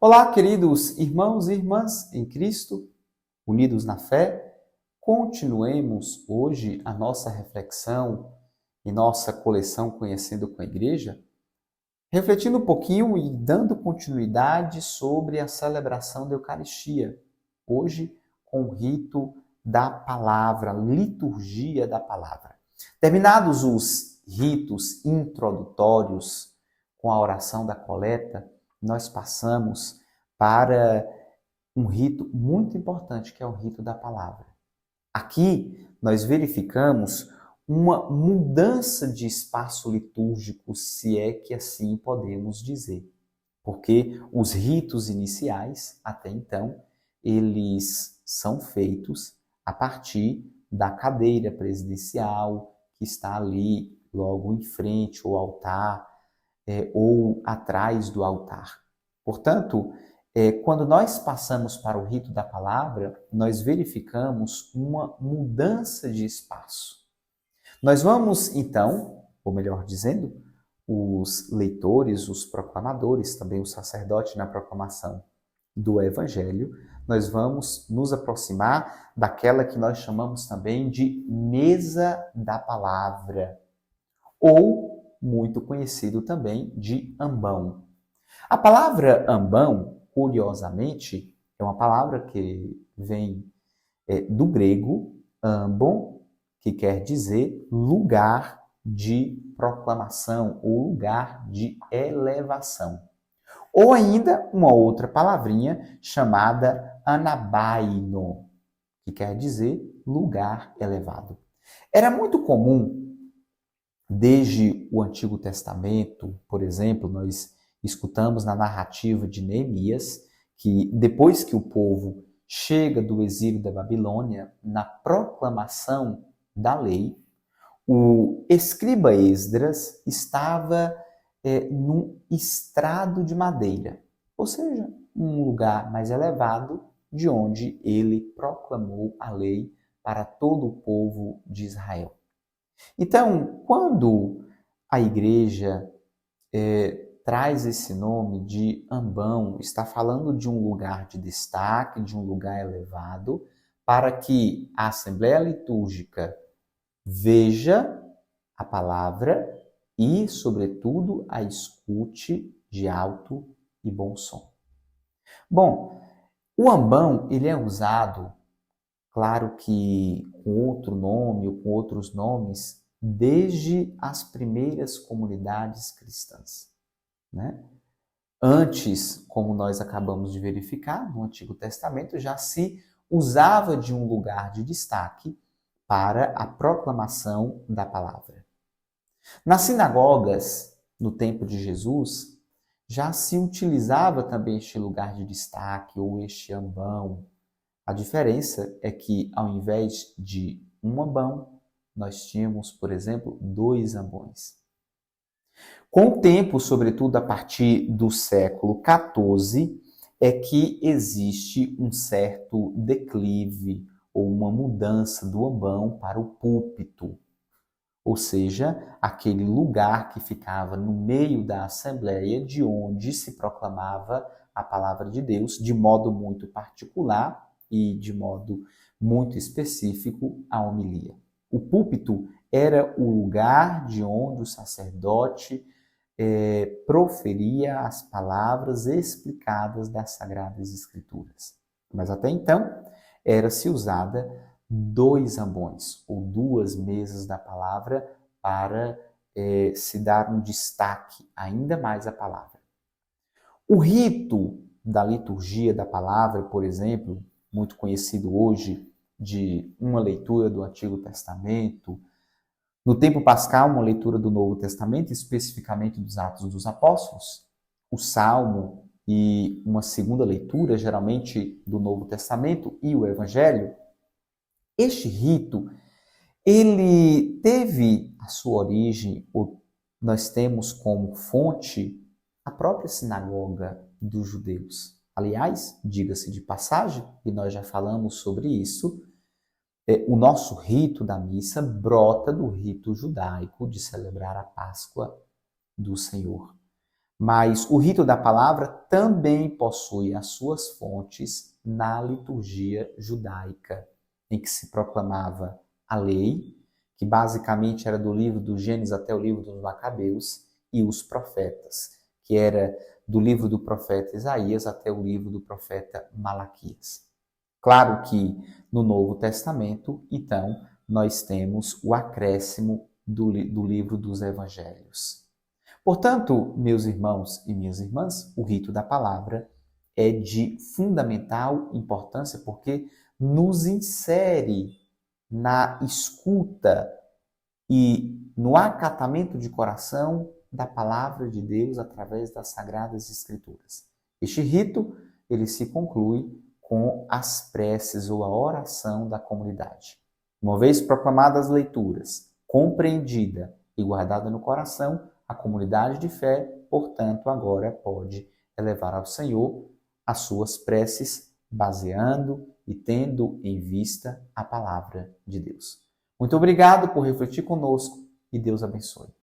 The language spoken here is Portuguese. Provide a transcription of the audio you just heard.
Olá, queridos irmãos e irmãs em Cristo, unidos na fé, continuemos hoje a nossa reflexão e nossa coleção Conhecendo com a Igreja, refletindo um pouquinho e dando continuidade sobre a celebração da Eucaristia, hoje com o rito da palavra, liturgia da palavra. Terminados os ritos introdutórios com a oração da coleta, nós passamos para um rito muito importante, que é o rito da palavra. Aqui nós verificamos uma mudança de espaço litúrgico, se é que assim podemos dizer. Porque os ritos iniciais, até então, eles são feitos a partir da cadeira presidencial, que está ali logo em frente ao altar, ou atrás do altar. Portanto, quando nós passamos para o rito da palavra, nós verificamos uma mudança de espaço. Nós vamos, então, ou melhor dizendo, os leitores, os proclamadores, também o sacerdote na proclamação do Evangelho, nós vamos nos aproximar daquela que nós chamamos também de mesa da palavra, ou muito conhecido também de ambão. A palavra ambão, curiosamente, é uma palavra que vem do grego ambon, que quer dizer lugar de proclamação ou lugar de elevação. Ou ainda uma outra palavrinha chamada anabaino, que quer dizer lugar elevado. Era muito comum, desde o Antigo Testamento, por exemplo, nós escutamos na narrativa de Neemias que depois que o povo chega do exílio da Babilônia, na proclamação da lei, o escriba Esdras estava num estrado de madeira, ou seja, um lugar mais elevado de onde ele proclamou a lei para todo o povo de Israel. Então, quando a igreja traz esse nome de ambão, está falando de um lugar de destaque, de um lugar elevado, para que a Assembleia Litúrgica veja a palavra e, sobretudo, a escute de alto e bom som. Bom, o ambão ele é usado, claro que com outro nome ou com outros nomes, desde as primeiras comunidades cristãs, né? Antes, como nós acabamos de verificar, no Antigo Testamento já se usava de um lugar de destaque para a proclamação da palavra. Nas sinagogas, no tempo de Jesus, já se utilizava também este lugar de destaque ou este ambão. A diferença é que, ao invés de um ambão, nós tínhamos, por exemplo, 2 ambões. Com o tempo, sobretudo a partir do século XIV, é que existe um certo declive ou uma mudança do ambão para o púlpito, ou seja, aquele lugar que ficava no meio da assembleia de onde se proclamava a palavra de Deus de modo muito particular e de modo muito específico a homilia. O púlpito era o lugar de onde o sacerdote proferia as palavras explicadas das Sagradas Escrituras. Mas até então, era-se usada 2 ambões, ou 2 mesas da palavra, para se dar um destaque ainda mais à palavra. O rito da liturgia da palavra, por exemplo, muito conhecido hoje, de uma leitura do Antigo Testamento, no tempo pascal, uma leitura do Novo Testamento, especificamente dos Atos dos Apóstolos, o Salmo e uma segunda leitura, geralmente do Novo Testamento e o Evangelho. Este rito, ele teve a sua origem, ou nós temos como fonte, a própria sinagoga dos judeus. Aliás, diga-se de passagem, e nós já falamos sobre isso, o nosso rito da missa brota do rito judaico de celebrar a Páscoa do Senhor. Mas o rito da palavra também possui as suas fontes na liturgia judaica, em que se proclamava a lei, que basicamente era do livro do Gênesis até o livro dos Macabeus, e os profetas, que era do livro do profeta Isaías até o livro do profeta Malaquias. Claro que no Novo Testamento, então, nós temos o acréscimo do livro dos Evangelhos. Portanto, meus irmãos e minhas irmãs, o rito da palavra é de fundamental importância porque nos insere na escuta e no acatamento de coração da palavra de Deus através das Sagradas Escrituras. Este rito, ele se conclui com as preces ou a oração da comunidade. Uma vez proclamadas as leituras, compreendida e guardada no coração, a comunidade de fé, portanto, agora pode elevar ao Senhor as suas preces, baseando e tendo em vista a palavra de Deus. Muito obrigado por refletir conosco e Deus abençoe.